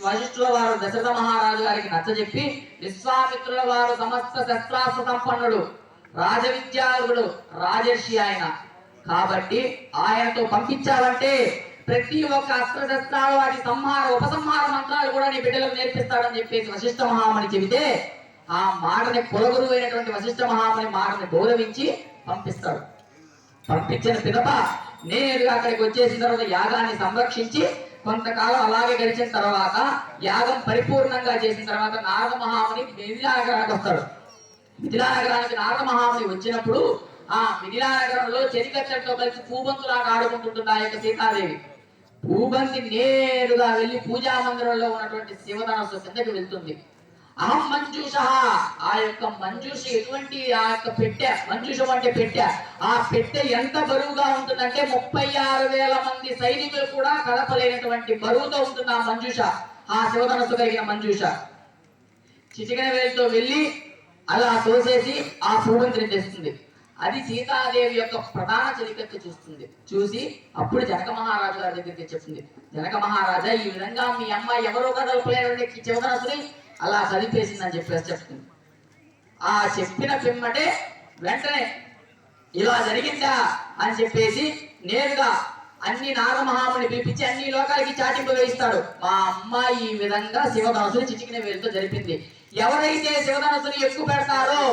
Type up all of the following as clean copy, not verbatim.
వశిష్ఠుల వారు దశరథ మహారాజు గారికి నచ్చజెప్పి, విశ్వామిత్రుల వారు సమస్త శస్త్రాస్త్ర సంపన్నుడు, రాజవిద్యార్థుడు, రాజర్షి ఆయన కాబట్టి ఆయనతో పంపించాలంటే ప్రతి ఒక్క అస్త్రశస్త్రాలు వాటి సంహార ఉపసంహార మంత్రాలు కూడా నీ బిడ్డలకు నేర్పిస్తాడని చెప్పేసి వశిష్ఠ మహాముని చెబితే, ఆ మాటని కులగురువు అయినటువంటి వశిష్ఠ మహాముని మాటని గౌరవించి పంపిస్తాడు. పంపించిన పిదప నేరుగా అక్కడికి వచ్చేసిన తర్వాత యాగాన్ని సంరక్షించి కొంతకాలం అలాగే గడిచిన తర్వాత యాగం పరిపూర్ణంగా చేసిన తర్వాత నారద మహాముని మిథిలా నగరానికి వస్తాడు. మిథిలా నగరానికి నారద మహాముని వచ్చినప్పుడు ఆ మిథిలా నగరంలో చెరికత్తడితో కలిసి పూబంతులాగా ఆడుకుంటుంటుంది ఆ యొక్క సీతాదేవి. పూబంతి నేరుగా వెళ్లి పూజా మందిరంలో ఉన్నటువంటి శివధనస్సు కిందకి వెళ్తుంది. అహం మంజూష, ఆ యొక్క మంజూష ఎటువంటి ఆ యొక్క పెట్టె, మంజూషం అంటే పెట్టె, ఆ పెట్టె ఎంత బరువుగా ఉంటుందంటే 36,000 మంది సైనికులు కూడా కలపలేనటువంటి బరువుతో ఉంటుంది ఆ మంజూష, ఆ శివధనస్సు కలిగిన మంజూష. చిటికెన వేలితో వెళ్ళి అలా తోసేసి ఆ పూవంతిని తెస్తుంది. అది సీతాదేవి యొక్క ప్రధాన చెలికత్తు చూస్తుంది. చూసి అప్పుడు జనక మహారాజు గారి దగ్గరికి చెప్తుంది, జనక మహారాజా ఈ విధంగా మీ అమ్మాయి ఎవరో కదలపలేనటువంటి శివధనస్సుని అలా కదిపేసిందని చెప్పేసి చెప్తుంది. ఆ చెప్పిన పిమ్మటే వెంటనే ఇలా జరిగిందా అని చెప్పేసి నేరుగా అన్ని నాగమహాముని పిలిపించి అన్ని లోకాలకి చాటింపు వేయిస్తాడు. మా అమ్మాయి ఈ విధంగా శివధనస్సుని చిటికిన వేలుతో జరిపింది. ఎవరైతే శివధనస్సుని ఎక్కువ పెడతారో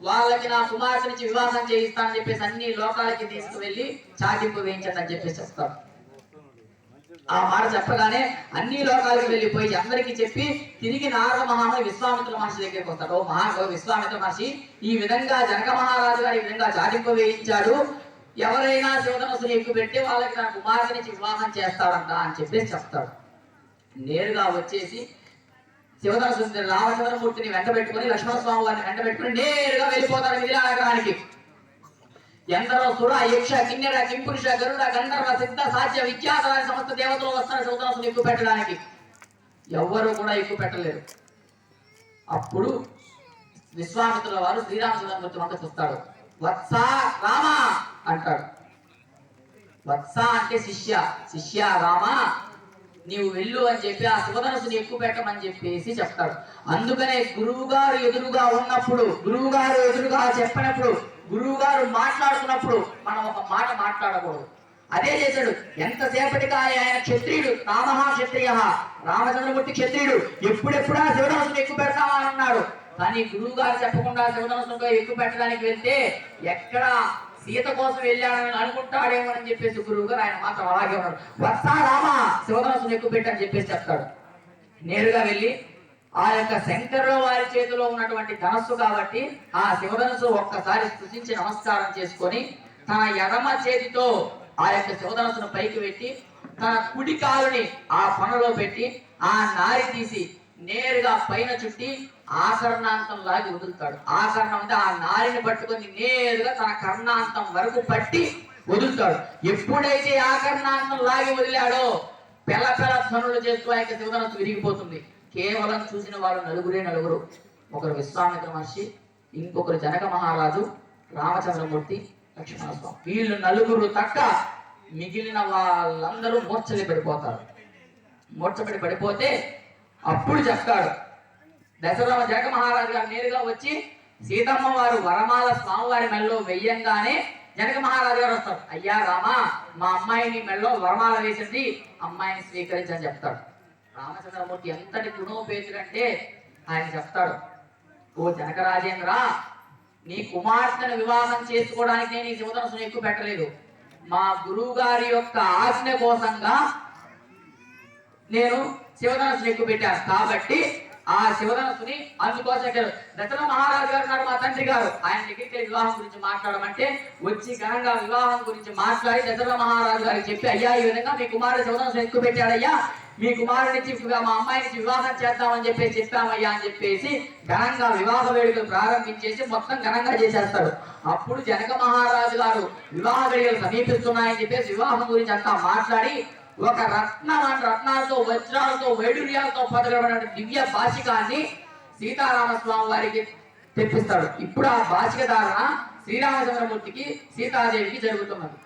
వాళ్ళకి నా కుమార్తెనిచ్చి వివాహం చేయిస్తానని చెప్పేసి అన్ని లోకాలకి తీసుకువెళ్ళి చాటింపు వేయించండి అని చెప్పేసి చెప్తాడు. ఆ మాట చెప్పగానే అన్ని లోకాలకు వెళ్ళిపోయి అందరికీ చెప్పి తిరిగి నారద మహాముని విశ్వామిత్ర మహర్షి దగ్గరికి వస్తాడు. ఓ విశ్వామిత్ర మహర్షి, ఈ విధంగా జనక మహారాజు గారు ఈ విధంగా చాటింపు వేయించాడు, ఎవరైనా శివధనస్సుని ఎక్కువ పెట్టి వాళ్ళకి నా కుమార్తెనిచ్చి వివాహం చేస్తాడంట అని చెప్పేసి చెప్తాడు. నేరుగా వచ్చేసి శివధనస్సు రామచంద్రమూర్తిని వెంట పెట్టుకుని లక్ష్మణస్వామి వారిని వెంట పెట్టుకుని నేరుగా వెళ్ళిపోతాడు మిథిలా నగరానికి. ఎందరో సుర, యక్ష, కిన్నెర, కింపురుష, గరుడ, గంధర్వ, సిద్ధ, సాధ్య, విఖ్యాతమైన సమస్త దేవతలు వస్తారు శివధనస్సును ఎక్కువ పెట్టడానికి. ఎవ్వరూ కూడా ఎక్కువ పెట్టలేరు. అప్పుడు విశ్వామిత్రుల వారు శ్రీరామచంద్రమూర్తి వంక చూస్తాడు. వత్స రామ అంటాడు. వత్స అంటే శిష్య, శిష్య రామ నీవు వెళ్ళు అని చెప్పి ఆ శివధనస్సుని ఎక్కువ పెట్టమని చెప్పేసి చెప్తాడు. అందుకనే గురువు గారు ఎదురుగా ఉన్నప్పుడు, గురువు గారు ఎదురుగా చెప్పినప్పుడు, గురువు గారు మాట్లాడుతున్నప్పుడు మనం ఒక మాట మాట్లాడకూడదు. అదే చేశాడు. ఎంతసేపటికి ఆయన క్షత్రియుడు, రామహ క్షత్రియ, రామచంద్రమూర్తి క్షత్రియుడు, ఎప్పుడెప్పుడా శివధనస్సుని ఎక్కువ పెడతామా అని అన్నాడు. కానీ గురువు గారు చెప్పకుండా శివధనస్సును ఎక్కువ పెట్టడానికి వెళ్తే ఎక్కడ సీత కోసం వెళ్ళాడని అనుకుంటాడేమో అని చెప్పేసి గురువు గారు ఆయన మాత్రం అలాగే ఉన్నాడు. వత్స రామ శివధనస్సును ఎక్కువ పెట్టని చెప్పేసి చెప్తాడు. నేరుగా వెళ్ళి ఆ యొక్క శంకరుల వారి చేతిలో ఉన్నటువంటి ధనస్సు కాబట్టి ఆ శివధనస్సు ఒక్కసారి స్తుతించి నమస్కారం చేసుకొని తన ఎడమ చేతితో ఆ యొక్క శివధనస్సును పైకి పెట్టి తన కుడి కాలుని ఆ పనలో పెట్టి ఆ నారి తీసి నేరుగా పైన చుట్టి ఆకర్ణాంతం లాగి వదులుతాడు. ఆకర్ణం అంటే ఆ నారిని పట్టుకొని నేరుగా తన కర్ణాంతం వరకు పట్టి వదులుతాడు. ఎప్పుడైతే ఆకర్ణాంతం లాగి వదిలాడో పెళ్ళ ధ్వనులు చేస్తూ ఆ యొక్క శివధనస్సు విరిగిపోతుంది. కేవలం చూసిన వారు నలుగురు. ఒకరు విశ్వామిత్ర మహర్షి, ఇంకొకరు జనక మహారాజు, రామచంద్రమూర్తి, లక్ష్మణస్వామి. వీళ్ళు నలుగురు తక్క మిగిలిన వాళ్ళందరూ మూర్ఛలి పడిపోతారు. మూర్ఛపడి పడిపోతే అప్పుడు చెప్తాడు దశరథ జనక మహారాజు గారు నేరుగా వచ్చి సీతమ్మ వారు వరమాల స్వామివారి మెల్లో వెయ్యంగానే జనక మహారాజు గారు వస్తాడు. అయ్యా రామ, మా అమ్మాయిని మెల్లో వరమాల వేసింది, అమ్మాయిని స్వీకరించని చెప్తాడు. రామచంద్రమూర్తి ఎంతటి గుణోపేతుడంటే ఆయన చెప్తాడు, ఓ జనక రాజేంద్ర, నీ కుమార్తెను వివాహం చేసుకోవడానికి నేను ఈ శివధనస్సును ఎక్కువ పెట్టలేదు. మా గురువు గారి యొక్క ఆజ్ఞ కోసంగా నేను శివధనస్సును ఎక్కువ పెట్టాను. కాబట్టి ఆ శివధనస్సుని అందుకోసం దశరథ మహారాజు గారు మా తండ్రి గారు ఆయన దగ్గరికి వివాహం గురించి మాట్లాడమంటే వచ్చి ఘనంగా వివాహం గురించి మాట్లాడి దశరథ మహారాజు గారికి చెప్పి, అయ్యా ఈ విధంగా మీ కుమారుడు శివధనస్సును ఎక్కువ పెట్టాడయ్యా, మీ కుమారుడిని మా అమ్మాయి నుంచి వివాహం చేద్దామని చెప్పేసి చెప్పామయ్యా అని చెప్పేసి ఘనంగా వివాహ వేడుకలు ప్రారంభించేసి మొత్తం ఘనంగా చేసేస్తాడు. అప్పుడు జనక మహారాజు గారు వివాహ వేడుకలు సమీపిస్తున్నాయని చెప్పేసి వివాహం గురించి అంతా మాట్లాడి ఒక రత్నాలతో, వజ్రాలతో, వైడూర్యాలతో పొదగబడిన దివ్య బాసికాన్ని సీతారామస్వామి వారికి తెప్పిస్తాడు. ఇప్పుడు ఆ బాసిక ధారణ శ్రీరామచంద్రమూర్తికి, సీతాదేవికి జరుగుతున్నది.